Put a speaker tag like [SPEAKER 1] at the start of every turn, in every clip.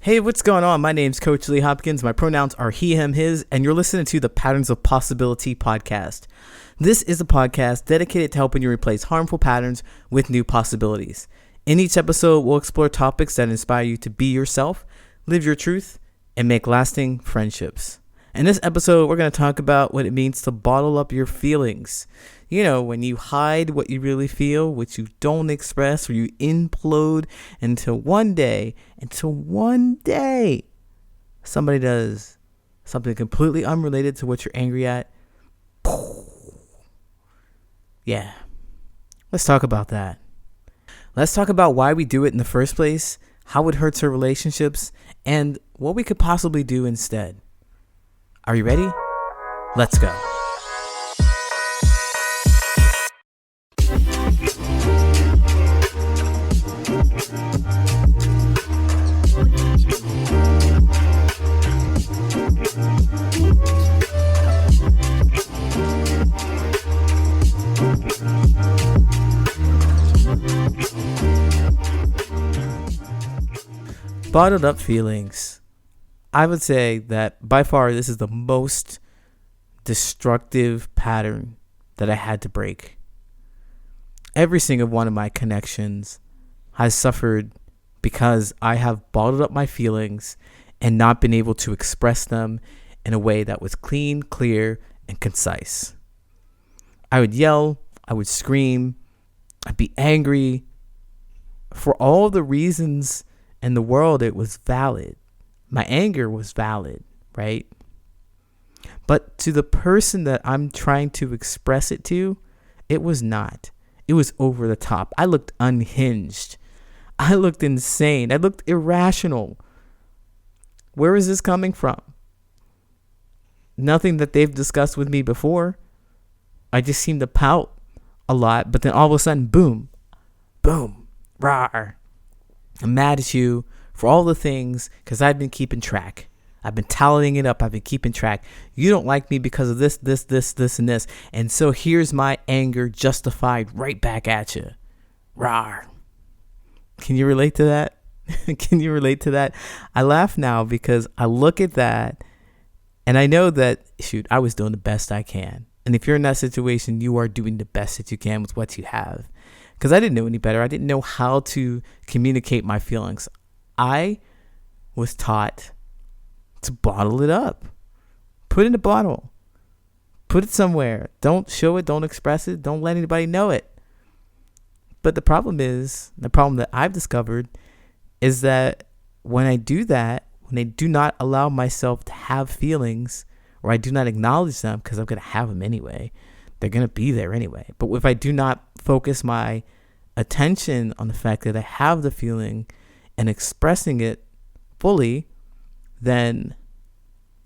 [SPEAKER 1] Hey, what's going on? My name's Coach Lee Hopkins. My pronouns are he, him, his, and you're listening to the Patterns of Possibility podcast. This is a podcast dedicated to helping you replace harmful patterns with new possibilities. In each episode, we'll explore topics that inspire you to be yourself, live your truth, and make lasting friendships. In this episode, we're going to talk about what it means to bottle up your feelings. You know, when you hide what you really feel, what you don't express, or you implode until one day, somebody does something completely unrelated to what you're angry at. Yeah, let's talk about that. Let's talk about why we do it in the first place, how it hurts our relationships, and what we could possibly do instead. Are you ready? Let's go. Bottled up feelings. I would say that by far this is the most destructive pattern that I had to break. Every single one of my connections has suffered because I have bottled up my feelings and not been able to express them in a way that was clean, clear, and concise. I would yell, I would scream, I'd be angry. For all the reasons in the world, it was valid. My anger was valid, right? But to the person that I'm trying to express it to, it was not. It was over the top. I looked unhinged. I looked insane. I looked irrational. Where is this coming from? Nothing that they've discussed with me before. I just seem to pout a lot, but then all of a sudden, boom, rawr. I'm mad at you for all the things because I've been keeping track. I've been tallying it up. I've been keeping track. You don't like me because of this, and this. And so here's my anger justified right back at you. Rawr. Can you relate to that? Can you relate to that? I laugh now because I look at that and I know that, shoot, I was doing the best I can. And if you're in that situation, you are doing the best that you can with what you have. Because I didn't know any better. I didn't know how to communicate my feelings. I was taught to bottle it up. Put it in a bottle. Put it somewhere. Don't show it. Don't express it. Don't let anybody know it. But the problem that I've discovered is that when I do that, when I do not allow myself to have feelings, or I do not acknowledge them, because I'm going to have them anyway, they're going to be there anyway. But if I do not focus my attention on the fact that I have the feeling and expressing it fully, then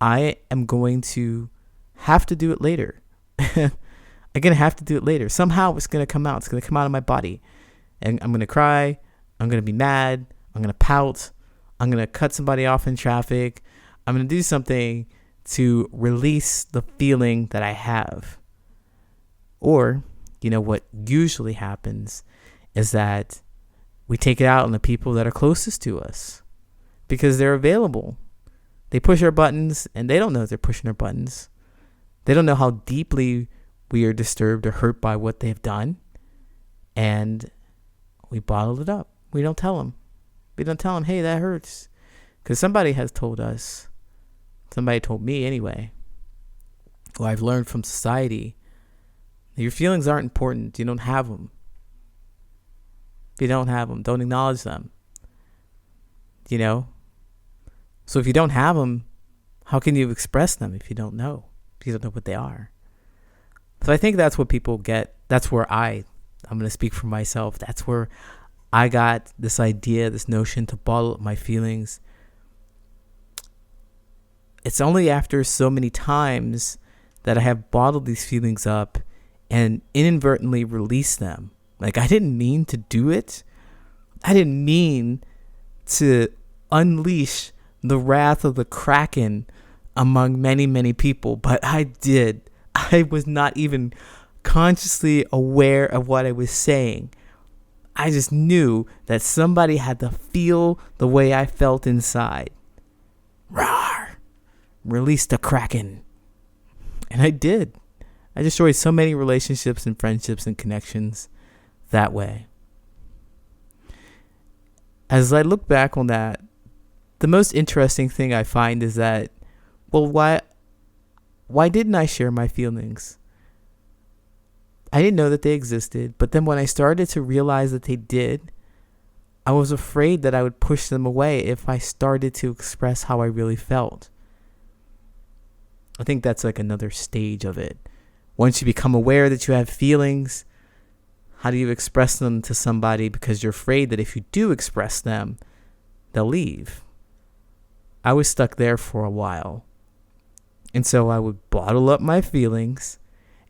[SPEAKER 1] I am going to have to do it later. I'm going to have to do it later. Somehow it's going to come out. It's going to come out of my body. And I'm going to cry. I'm going to be mad. I'm going to pout. I'm going to cut somebody off in traffic. I'm going to do something to release the feeling that I have. Or, you know, what usually happens is that we take it out on the people that are closest to us because they're available. They push our buttons and they don't know they're pushing our buttons. They don't know how deeply we are disturbed or hurt by what they've done. And we bottle it up. We don't tell them. We don't tell them, hey, that hurts. Because somebody has told us, somebody told me anyway, or I've learned from society, your feelings aren't important. You don't have them. If you don't have them, don't acknowledge them. You know? So if you don't have them, how can you express them if you don't know? If you don't know what they are. So I think that's what people get. That's where I'm going to speak for myself. That's where I got this idea, this notion to bottle up my feelings. It's only after so many times that I have bottled these feelings up and inadvertently release them. Like, I didn't mean to do it. I didn't mean to unleash the wrath of the Kraken among many, many people, but I did. I was not even consciously aware of what I was saying. I just knew that somebody had to feel the way I felt inside. Rawr! Release the Kraken. And I did. I destroyed so many relationships and friendships and connections that way. As I look back on that, the most interesting thing I find is that, well, why didn't I share my feelings? I didn't know that they existed, but then when I started to realize that they did, I was afraid that I would push them away if I started to express how I really felt. I think that's like another stage of it. Once you become aware that you have feelings, how do you express them to somebody? Because you're afraid that if you do express them, they'll leave. I was stuck there for a while. And so I would bottle up my feelings.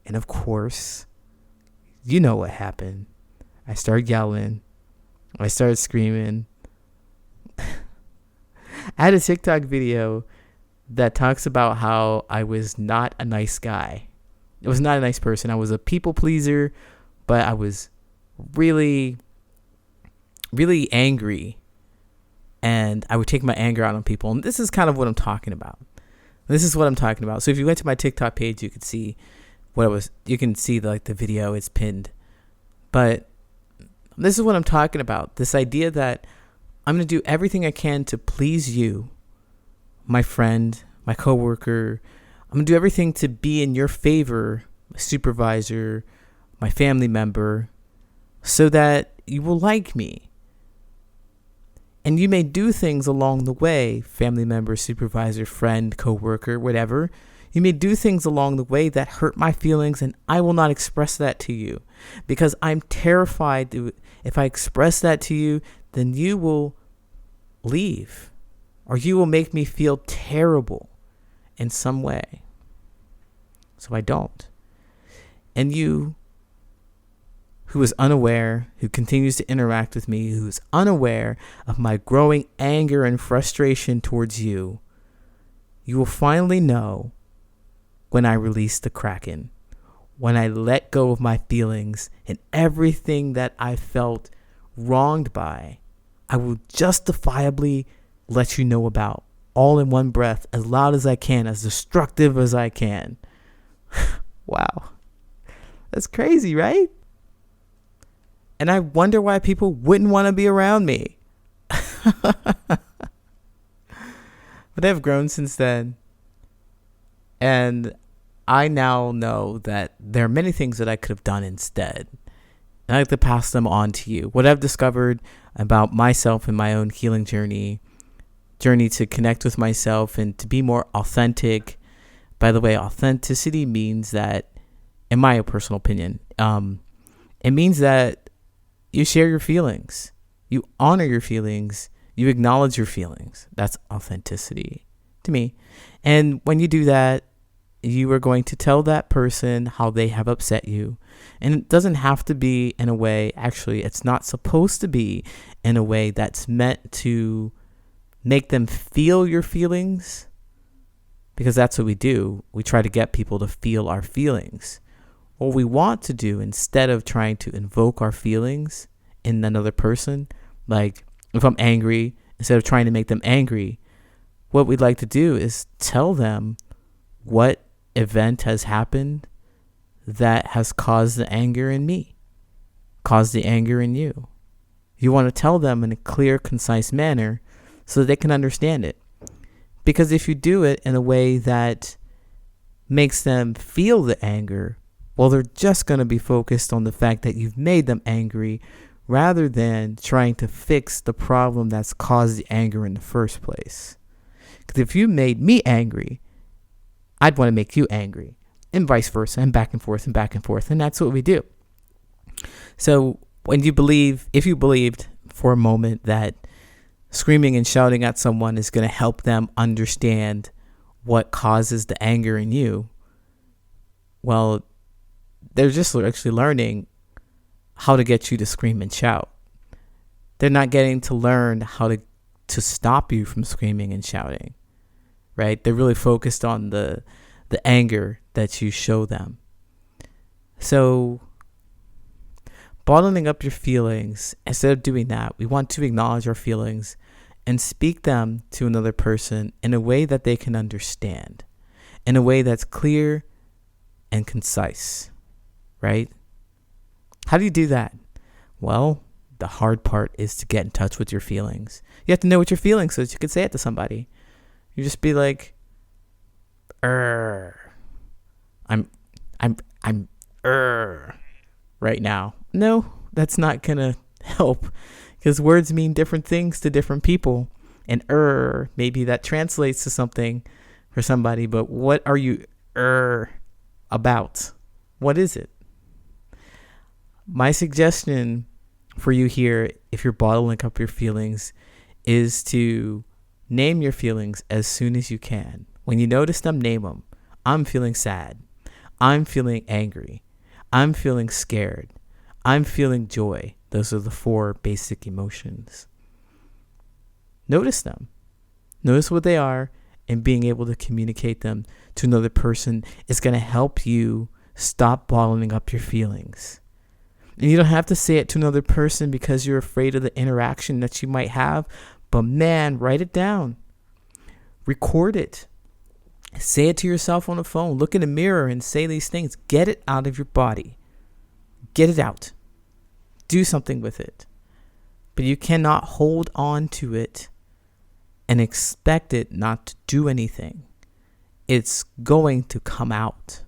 [SPEAKER 1] And of course, you know what happened. I started yelling. I started screaming. I had a TikTok video that talks about how I was not a nice guy. I was not a nice person. I was a people pleaser, but I was really, really angry. And I would take my anger out on people. And this is kind of what I'm talking about. So if you went to my TikTok page, you could see you can see the video, it's pinned. But this is what I'm talking about. This idea that I'm going to do everything I can to please you, my friend, my coworker. I'm going to do everything to be in your favor, my supervisor, my family member, so that you will like me. And you may do things along the way, family member, supervisor, friend, coworker, whatever. You may do things along the way that hurt my feelings, and I will not express that to you because I'm terrified if I express that to you, then you will leave or you will make me feel terrible in some way. So I don't. And you, who is unaware, who continues to interact with me, who is unaware of my growing anger and frustration towards you, you will finally know when I release the Kraken, when I let go of my feelings and everything that I felt wronged by, I will justifiably let you know about, all in one breath, as loud as I can, as destructive as I can. Wow. That's crazy, right? And I wonder why people wouldn't want to be around me. But I've grown since then. And I now know that there are many things that I could have done instead. And I like to pass them on to you. What I've discovered about myself and my own healing journey to connect with myself and to be more authentic. By the way, authenticity means that, in my personal opinion, it means that you share your feelings. You honor your feelings. You acknowledge your feelings. That's authenticity to me. And when you do that, you are going to tell that person how they have upset you. And it doesn't have to be in a way, actually, it's not supposed to be in a way that's meant to make them feel your feelings, because that's what we do. We try to get people to feel our feelings. What we want to do, instead of trying to invoke our feelings in another person, like if I'm angry, instead of trying to make them angry, what we'd like to do is tell them what event has happened that has caused the anger in me, caused the anger in you. You want to tell them in a clear, concise manner so that they can understand it. Because if you do it in a way that makes them feel the anger, well, they're just going to be focused on the fact that you've made them angry rather than trying to fix the problem that's caused the anger in the first place. Because if you made me angry, I'd want to make you angry, and vice versa, and back and forth and back and forth. And that's what we do. So if you believed for a moment that screaming and shouting at someone is going to help them understand what causes the anger in you, well, they're just actually learning how to get you to scream and shout. They're not getting to learn how to stop you from screaming and shouting, right? They're really focused on the anger that you show them. So Bottling up your feelings, instead of doing that, we want to acknowledge our feelings and speak them to another person in a way that they can understand, in a way that's clear and concise, right? How do you do that? Well, the hard part is to get in touch with your feelings. You have to know what you're feeling so that you can say it to somebody. You just be like, I'm right now. No, that's not gonna help, because words mean different things to different people. And maybe that translates to something for somebody, but what are you about? What is it? My suggestion for you here, if you're bottling up your feelings, is to name your feelings as soon as you can. When you notice them, name them. I'm feeling sad. I'm feeling angry. I'm feeling scared. I'm feeling joy. Those are the 4 basic emotions. Notice them. Notice what they are, and being able to communicate them to another person is going to help you stop bottling up your feelings. And you don't have to say it to another person because you're afraid of the interaction that you might have. But man, write it down. Record it. Say it to yourself on the phone. Look in the mirror and say these things. Get it out of your body. Get it out. Do something with it. But you cannot hold on to it and expect it not to do anything. It's going to come out.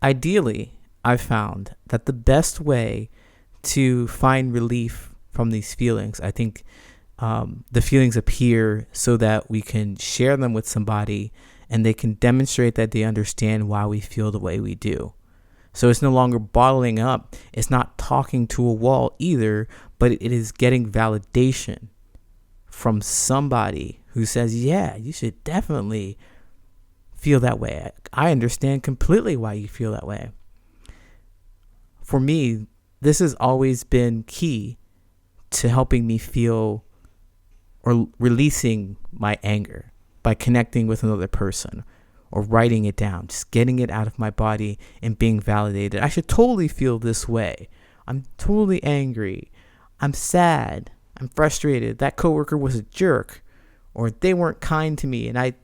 [SPEAKER 1] Ideally, I've found that the best way to find relief from these feelings, I think the feelings appear so that we can share them with somebody and they can demonstrate that they understand why we feel the way we do. So it's no longer bottling up. It's not talking to a wall either, but it is getting validation from somebody who says, yeah, you should definitely feel that way. I understand completely why you feel that way. For me, this has always been key to helping me feel or releasing my anger by connecting with another person or writing it down, just getting it out of my body and being validated. I should totally feel this way. I'm totally angry. I'm sad. I'm frustrated. That coworker was a jerk, or they weren't kind to me, and I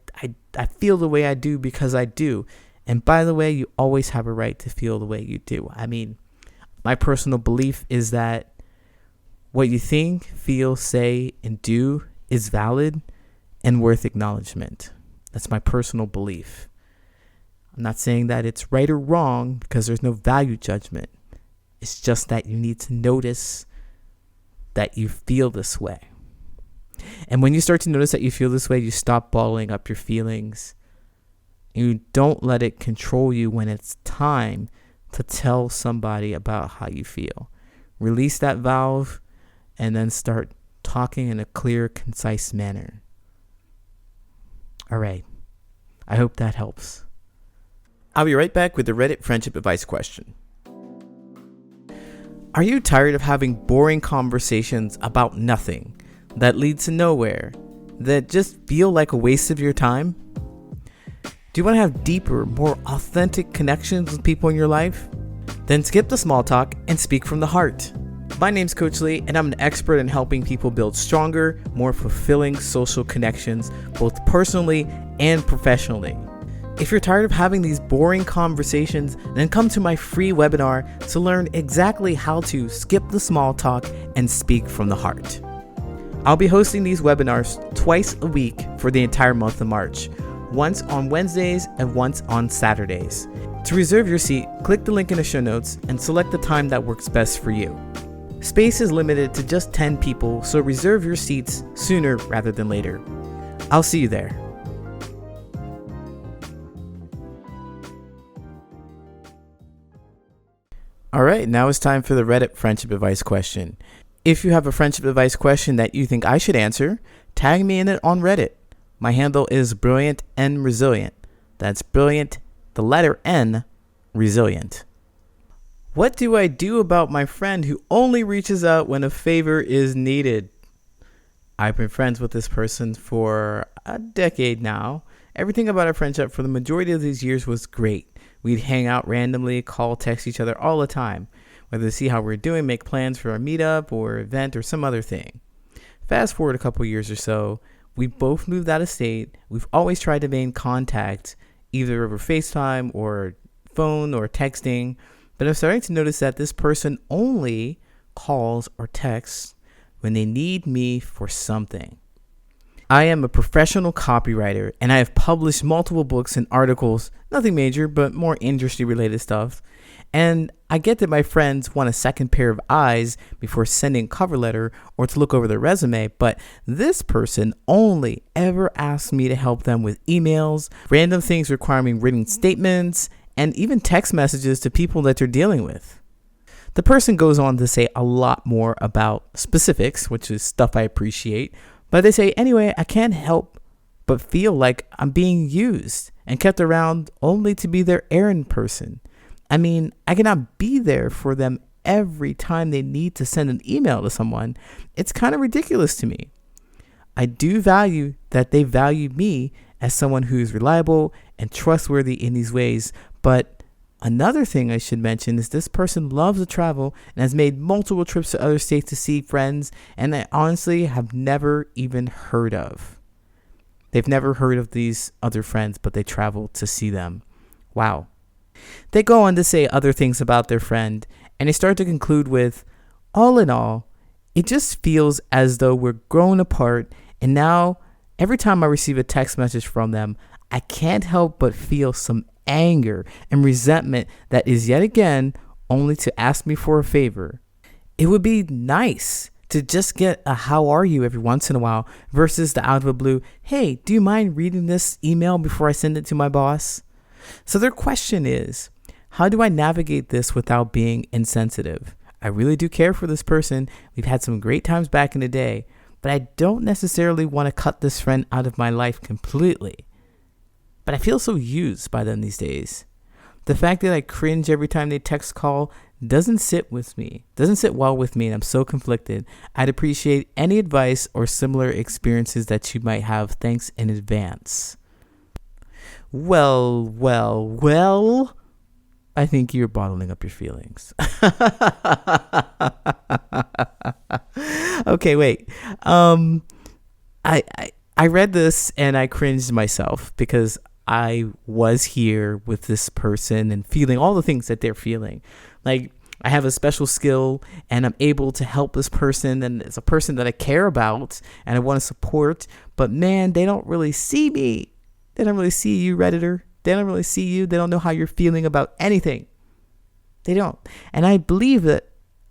[SPEAKER 1] feel the way I do because I do. And by the way, you always have a right to feel the way you do. I mean, my personal belief is that what you think, feel, say, and do is valid and worth acknowledgement. That's my personal belief. I'm not saying that it's right or wrong because there's no value judgment. It's just that you need to notice that you feel this way. And when you start to notice that you feel this way, you stop bottling up your feelings. You don't let it control you when it's time to tell somebody about how you feel. Release that valve and then start talking in a clear, concise manner. All right. I hope that helps. I'll be right back with the Reddit friendship advice question. Are you tired of having boring conversations about nothing that lead to nowhere, that just feel like a waste of your time? Do you want to have deeper, more authentic connections with people in your life? Then skip the small talk and speak from the heart. My name's Coach Lee, and I'm an expert in helping people build stronger, more fulfilling social connections, both personally and professionally. If you're tired of having these boring conversations, then come to my free webinar to learn exactly how to skip the small talk and speak from the heart. I'll be hosting these webinars twice a week for the entire month of March, once on Wednesdays and once on Saturdays. To reserve your seat, click the link in the show notes and select the time that works best for you. Space is limited to just 10 people, so reserve your seats sooner rather than later. I'll see you there. All right, now it's time for the Reddit friendship advice question. If you have a friendship advice question that you think I should answer, tag me in it on Reddit. My handle is Brilliant and Resilient. That's Brilliant, the letter N, Resilient. What do I do about my friend who only reaches out when a favor is needed? I've been friends with this person for a decade now. Everything about our friendship for the majority of these years was great. We'd hang out randomly, call, text each other all the time. whether to see how we're doing, make plans for a meetup or event or some other thing. Fast forward a couple years or so, we both moved out of state. We've always tried to maintain contact, either over FaceTime or phone or texting, but I'm starting to notice that this person only calls or texts when they need me for something. I am a professional copywriter, and I have published multiple books and articles, nothing major, but more industry related stuff. And I get that my friends want a second pair of eyes before sending a cover letter or to look over their resume, but this person only ever asks me to help them with emails, random things requiring written statements, and even text messages to people that they're dealing with. The person goes on to say a lot more about specifics, which is stuff I appreciate, but they say, anyway, I can't help but feel like I'm being used and kept around only to be their errand person. I mean, I cannot be there for them every time they need to send an email to someone. It's kind of ridiculous to me. I do value that they value me as someone who is reliable and trustworthy in these ways, but another thing I should mention is this person loves to travel and has made multiple trips to other states to see friends, and I honestly have never even heard of. They've never heard of these other friends, but they travel to see them. Wow. They go on to say other things about their friend, and they start to conclude with, all in all, it just feels as though we're growing apart, and now every time I receive a text message from them, I can't help but feel some anger and resentment that is yet again only to ask me for a favor. It would be nice to just get a how are you every once in a while versus the out of the blue, hey, do you mind reading this email before I send it to my boss? So their question is, how do I navigate this without being insensitive? I really do care for this person. We've had some great times back in the day, but I don't necessarily want to cut this friend out of my life completely. But I feel so used by them these days. The fact that I cringe every time they text call doesn't sit well with me, and I'm so conflicted. I'd appreciate any advice or similar experiences that you might have. Thanks in advance. Well, I think you're bottling up your feelings. Okay, wait. I read this and I cringed myself because I was here with this person and feeling all the things that they're feeling. Like, I have a special skill and I'm able to help this person, and it's a person that I care about and I want to support, but man, they don't really see me. They don't really see you, Redditor. They don't really see you. They don't know how you're feeling about anything. They don't. And I believe that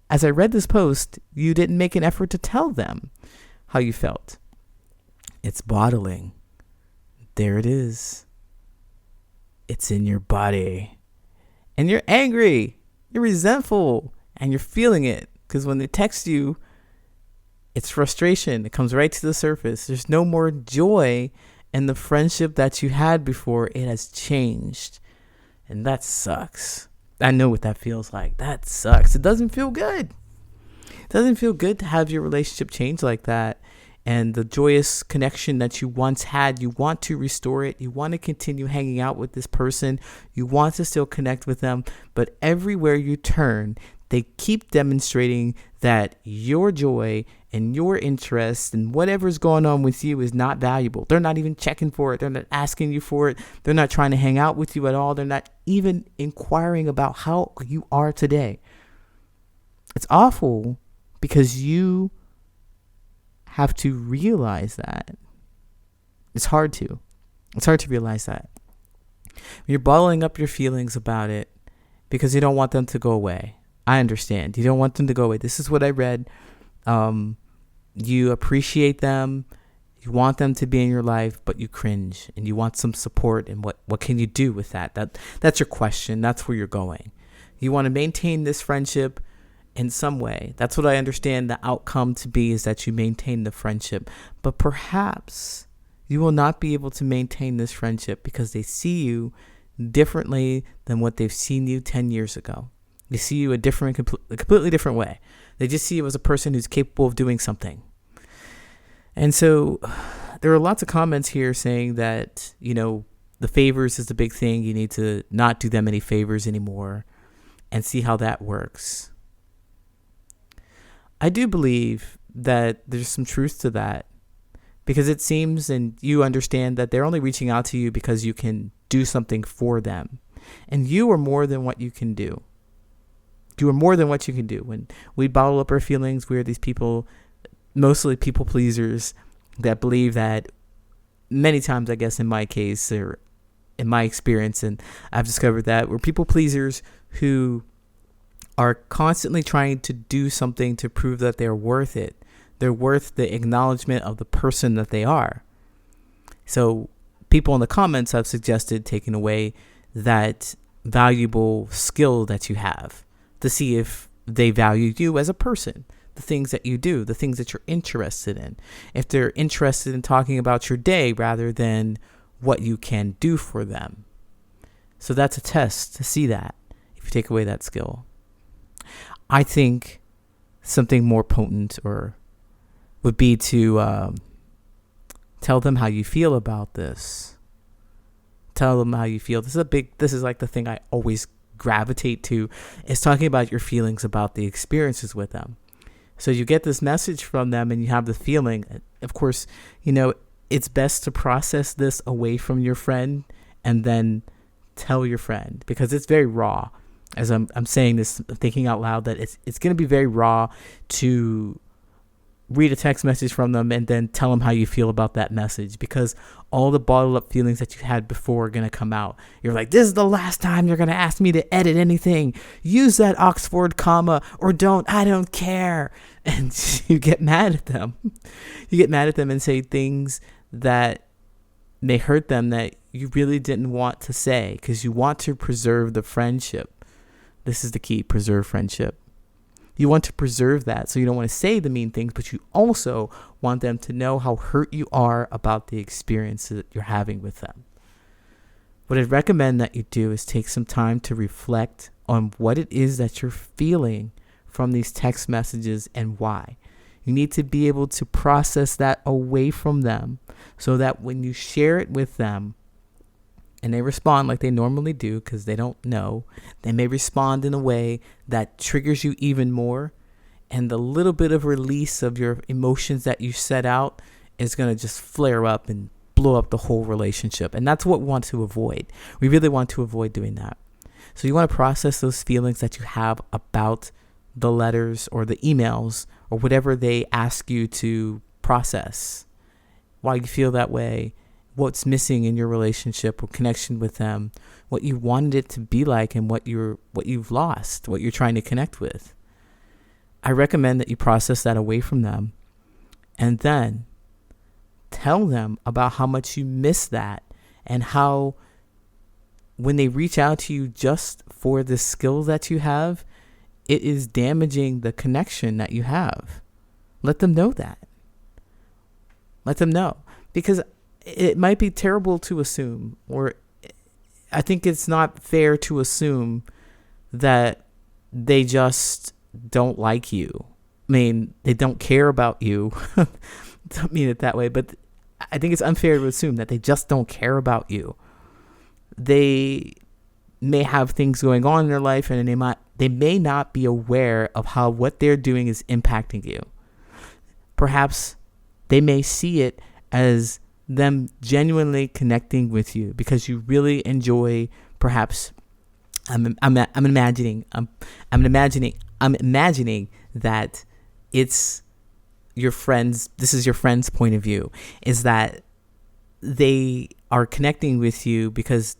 [SPEAKER 1] as I read this post, you didn't make an effort to tell them how you felt. It's bottling. There it is. It's in your body. And you're angry. You're resentful. And you're feeling it. Because when they text you, it's frustration. It comes right to the surface. There's no more joy in the friendship that you had before. It has changed. And that sucks. I know what that feels like. That sucks. It doesn't feel good. It doesn't feel good to have your relationship change like that. And the joyous connection that you once had, you want to restore it. You want to continue hanging out with this person. You want to still connect with them. But everywhere you turn, they keep demonstrating that your joy and your interest and whatever's going on with you is not valuable. They're not even checking for it. They're not asking you for it. They're not trying to hang out with you at all. They're not even inquiring about how you are today. It's awful because you have to realize that. It's hard to realize that. You're bottling up your feelings about it because you don't want them to go away. I understand. You don't want them to go away. This is what I read. You appreciate them. You want them to be in your life, but you cringe and you want some support. And what can you do with that? That's your question. That's where you're going. You want to maintain this friendship in some way. That's what I understand the outcome to be, is that you maintain the friendship. But perhaps you will not be able to maintain this friendship because they see you differently than what they've seen you 10 years ago. They see you a completely different way. They just see you as a person who's capable of doing something. And so there are lots of comments here saying that, the favors is the big thing. You need to not do them any favors anymore and see how that works. I do believe that there's some truth to that, because it seems and you understand that they're only reaching out to you because you can do something for them. And you are more than what you can do. You are more than what you can do. When we bottle up our feelings, we're these people, mostly people pleasers, that believe that many times, I guess in my case or in my experience, and I've discovered that we're people pleasers who are constantly trying to do something to prove that they're worth it. They're worth the acknowledgement of the person that they are. So people in the comments have suggested taking away that valuable skill that you have to see if they value you as a person, the things that you do, the things that you're interested in. If they're interested in talking about your day rather than what you can do for them. So that's a test to see that if you take away that skill. I think something more potent would be to tell them how you feel about this. Tell them how you feel. This is like the thing I always gravitate to, is talking about your feelings about the experiences with them. So you get this message from them and you have the feeling. Of course, it's best to process this away from your friend and then tell your friend, because it's very raw. As I'm saying this, thinking out loud, that it's going to be very raw to read a text message from them and then tell them how you feel about that message, because all the bottled up feelings that you had before are going to come out. You're like, this is the last time you're going to ask me to edit anything. Use that Oxford comma or don't. I don't care. And you get mad at them. You get mad at them and say things that may hurt them that you really didn't want to say, because you want to preserve the friendship. This is the key: preserve friendship. You want to preserve that, so you don't want to say the mean things, but you also want them to know how hurt you are about the experience that you're having with them. What I'd recommend that you do is take some time to reflect on what it is that you're feeling from these text messages and why. You need to be able to process that away from them, so that when you share it with them, and they respond like they normally do because they don't know, they may respond in a way that triggers you even more. And the little bit of release of your emotions that you set out is going to just flare up and blow up the whole relationship. And that's what we want to avoid. We really want to avoid doing that. So you want to process those feelings that you have about the letters or the emails or whatever they ask you to process. Why you feel that way, what's missing in your relationship or connection with them, what you wanted it to be like, and what you've lost, what you're trying to connect with. I recommend that you process that away from them and then tell them about how much you miss that, and how when they reach out to you just for the skill that you have, it is damaging the connection that you have. Let them know that. Let them know, because it might be terrible to assume, or I think it's not fair to assume that they just don't like you. I mean, they don't care about you. Don't mean it that way, but I think it's unfair to assume that they just don't care about you. They may have things going on in their life, and they may not be aware of how what they're doing is impacting you. Perhaps they may see it as them genuinely connecting with you because you really enjoy, perhaps I'm imagining that it's your friends. This is your friend's point of view, is that they are connecting with you because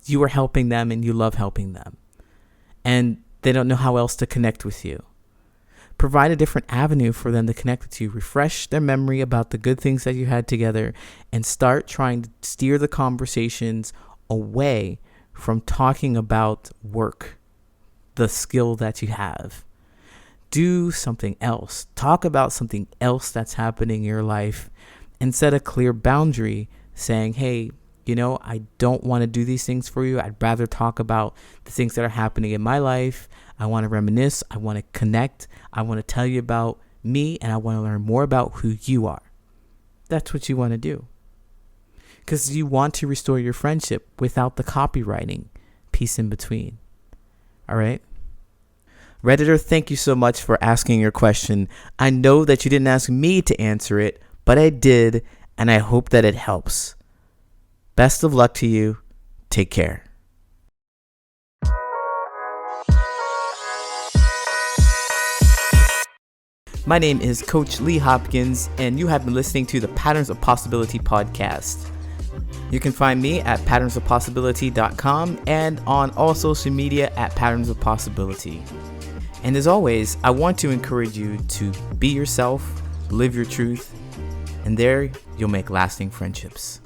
[SPEAKER 1] you are helping them and you love helping them, and they don't know how else to connect with you. Provide a different avenue for them to connect with you. Refresh their memory about the good things that you had together, and start trying to steer the conversations away from talking about work, the skill that you have. Do something else. Talk about something else that's happening in your life, and set a clear boundary saying, hey, I don't want to do these things for you. I'd rather talk about the things that are happening in my life. I want to reminisce. I want to connect. I want to tell you about me, and I want to learn more about who you are. That's what you want to do, because you want to restore your friendship without the copywriting piece in between. All right. Redditor, thank you so much for asking your question. I know that you didn't ask me to answer it, but I did, and I hope that it helps. Best of luck to you. Take care. My name is Coach Lee Hopkins, and you have been listening to the Patterns of Possibility podcast. You can find me at patternsofpossibility.com and on all social media at Patterns of Possibility. And as always, I want to encourage you to be yourself, live your truth, and there you'll make lasting friendships.